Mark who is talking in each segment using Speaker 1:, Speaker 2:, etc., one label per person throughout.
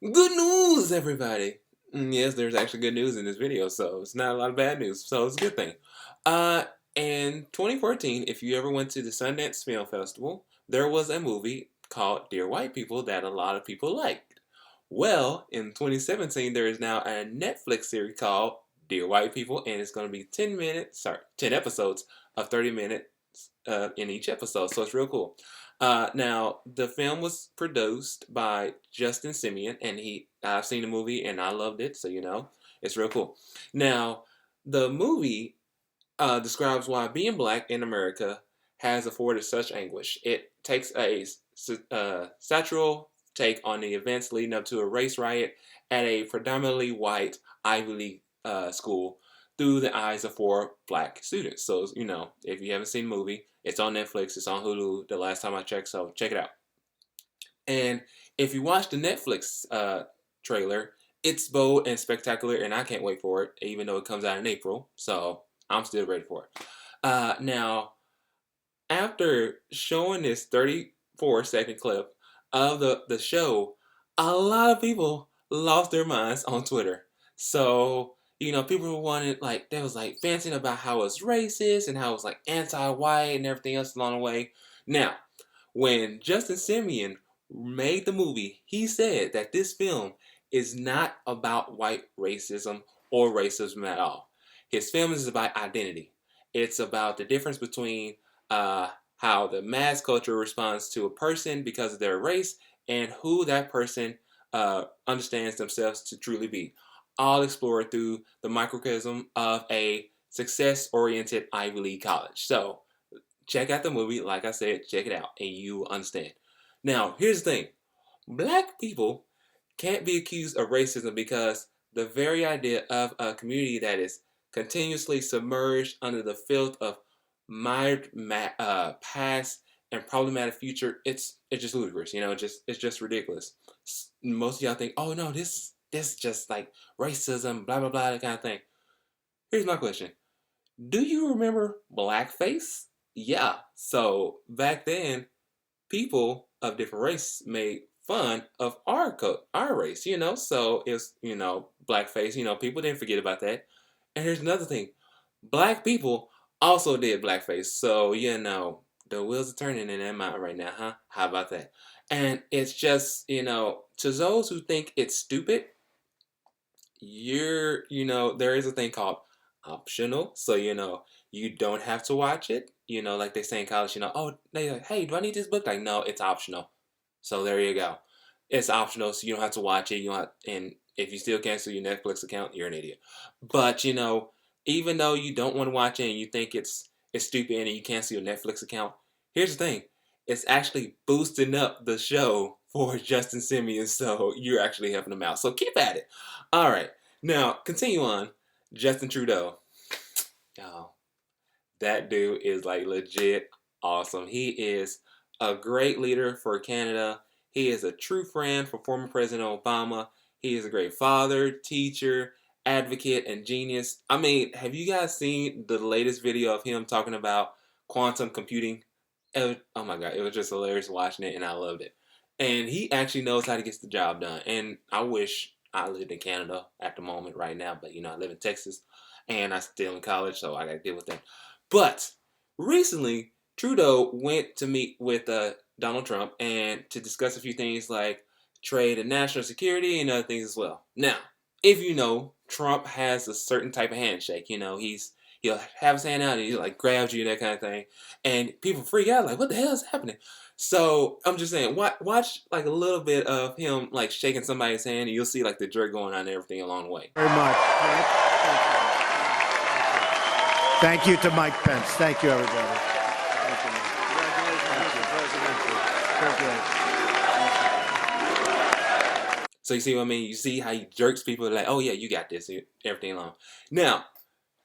Speaker 1: Good news, everybody! Yes, there's actually good news in this video, so it's not a lot of bad news, so it's a good thing. Uh, in 2014, if you ever went to the Sundance Film Festival, there was a movie called Dear White People that a lot of people liked. Well, in 2017, there is now a Netflix series called Dear White People, and it's going to be 10 episodes of 30 minutes in each episode, so it's real cool. Now, the film was produced by Justin Simeon, and I've seen the movie and I loved it, so it's real cool. Now, the movie describes why being black in America has afforded such anguish. It takes a satirical take on the events leading up to a race riot at a predominantly white Ivy League school through the eyes of four black students. So, if you haven't seen the movie, it's on Netflix, it's on Hulu the last time I checked, so check it out. And if you watch the Netflix trailer, it's bold and spectacular, and I can't wait for it, even though it comes out in April. So I'm still ready for it. Now, after showing this 34-second clip of the show, a lot of people lost their minds on Twitter. So, people wanted, like, they was like fancying about how it's racist and how it's like anti-white and everything else along the way. Now, when Justin Simeon made the movie, he said that this film is not about white racism or racism at all. His film is about identity. It's about the difference between how the mass culture responds to a person because of their race and who that person understands themselves to truly be. All explored through the microcosm of a success-oriented Ivy League college. So, check out the movie. Like I said, check it out and you will understand. Now, here's the thing. Black people can't be accused of racism because the very idea of a community that is continuously submerged under the filth of mired past and problematic future, it's just ludicrous. It's just ridiculous. Most of y'all think, oh no, this is just like racism, blah blah blah, that kind of thing. Here's my question: do you remember blackface? Yeah. So back then, people of different race made fun of our race, So it's blackface. People didn't forget about that. And here's another thing: black people also did blackface. So the wheels are turning in that mind right now, huh? How about that? And it's just to those who think it's stupid, there is a thing called optional. So, you don't have to watch it. Like they say in college, oh, they like, hey, do I need this book? Like, no, it's optional. So there you go. It's optional, so you don't have to watch it. And if you still cancel your Netflix account, you're an idiot. But, even though you don't want to watch it and you think it's stupid and you cancel your Netflix account, here's the thing. It's actually boosting up the show for Justin Simeon, so you're actually helping him out. So keep at it. All right. Now, continue on. Justin Trudeau. Y'all, that dude is like legit awesome. He is a great leader for Canada. He is a true friend for former President Obama. He is a great father, teacher, advocate, and genius. I mean, have you guys seen the latest video of him talking about quantum computing? Oh my God, it was just hilarious watching it, and I loved it. And he actually knows how to get the job done. And I wish I lived in Canada at the moment right now, but I live in Texas, and I'm still in college, so I got to deal with that. But recently, Trudeau went to meet with Donald Trump and to discuss a few things like trade and national security and other things as well. Now, if you know, Trump has a certain type of handshake. He'll have his hand out and he like grabs you, that kind of thing, and people freak out like, "What the hell is happening?" So I'm just saying, watch like a little bit of him like shaking somebody's hand, and you'll see like the jerk going on and everything along the way.
Speaker 2: Very much. Thank you to Mike Pence. Thank you, everybody. Thank you. Congratulations, Mr. President.
Speaker 1: So you see what I mean? You see how he jerks people like, "Oh yeah, you got this," everything along. Now,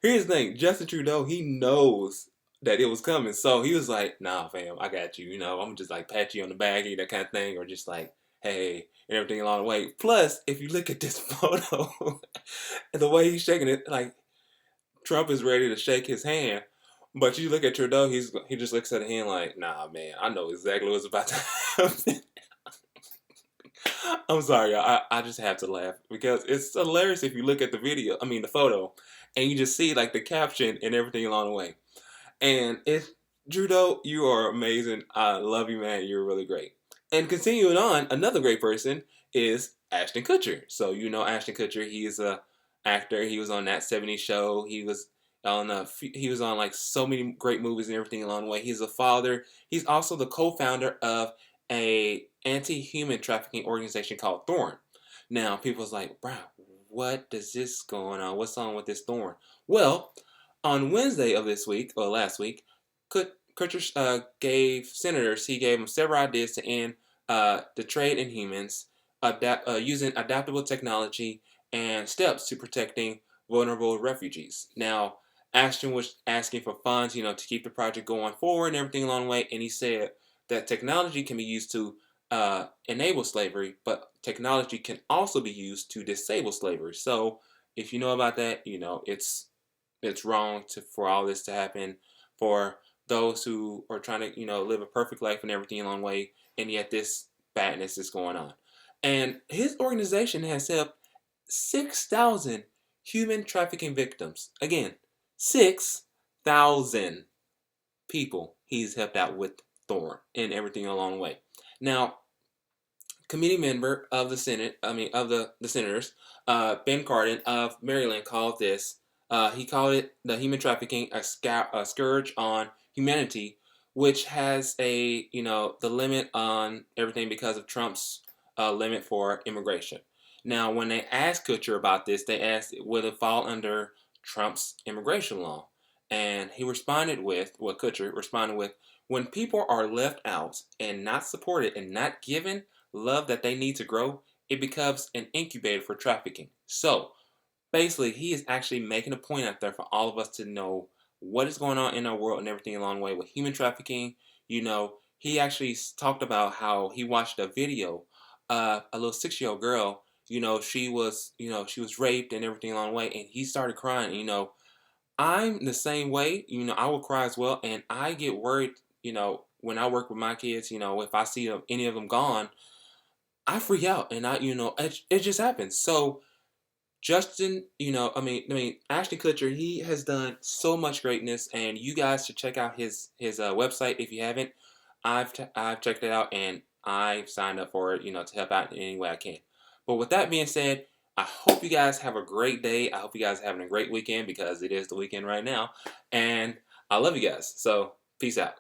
Speaker 1: here's the thing: Justin Trudeau, he knows that it was coming, so he was like, "Nah, fam, I got you. I'm just like pat you on the back, that kind of thing, or just like, hey, and everything along the way." Plus, if you look at this photo, and the way he's shaking it, like Trump is ready to shake his hand, but you look at Trudeau, he just looks at the hand like, "Nah, man, I know exactly what's about to happen." I'm sorry, I just have to laugh because it's hilarious if you look at the video, I mean the photo, and you just see like the caption and everything along the way. And it's Judo, you are amazing. I love you, man. You're really great. And continuing on, another great person is Ashton Kutcher. So you know Ashton Kutcher, he is a actor. He was on that '70s show. He was on like so many great movies and everything along the way. He's a father. He's also the co-founder of a anti-human trafficking organization called Thorn. Now, people's like, bro, what is this going on? What's on with this Thorn? Well, on Wednesday of this week, or last week, Kutcher he gave them several ideas to end the trade in humans, using adaptable technology and steps to protecting vulnerable refugees. Now, Ashton was asking for funds, to keep the project going forward and everything along the way, and he said that technology can be used to enable slavery, but technology can also be used to disable slavery. So, if you know about that, it's wrong for all this to happen for those who are trying to live a perfect life and everything along the way, and yet this badness is going on. And his organization has helped 6,000 human trafficking victims. Again, 6,000 people he's helped out with Thorn and everything along the way. Now, committee member of the Senate, of the senators, Ben Cardin of Maryland called this. He called it the human trafficking a scourge on humanity, which has the limit on everything because of Trump's limit for immigration. Now, when they asked Kutcher about this, they asked would it fall under Trump's immigration law, and Kutcher responded with, when people are left out and not supported and not given love that they need to grow, it becomes an incubator for trafficking. So, basically, he is actually making a point out there for all of us to know what is going on in our world and everything along the way with human trafficking. He actually talked about how he watched a video of a little 6-year-old girl. She was raped and everything along the way, and he started crying. I'm the same way. I will cry as well, and I get worried. When I work with my kids, if I see any of them gone, I freak out, and it just happens. So Justin, Ashton Kutcher, he has done so much greatness, and you guys should check out his website if you haven't. I've checked it out, and I've signed up for it, to help out in any way I can. But with that being said, I hope you guys have a great day. I hope you guys are having a great weekend because it is the weekend right now, and I love you guys. So peace out.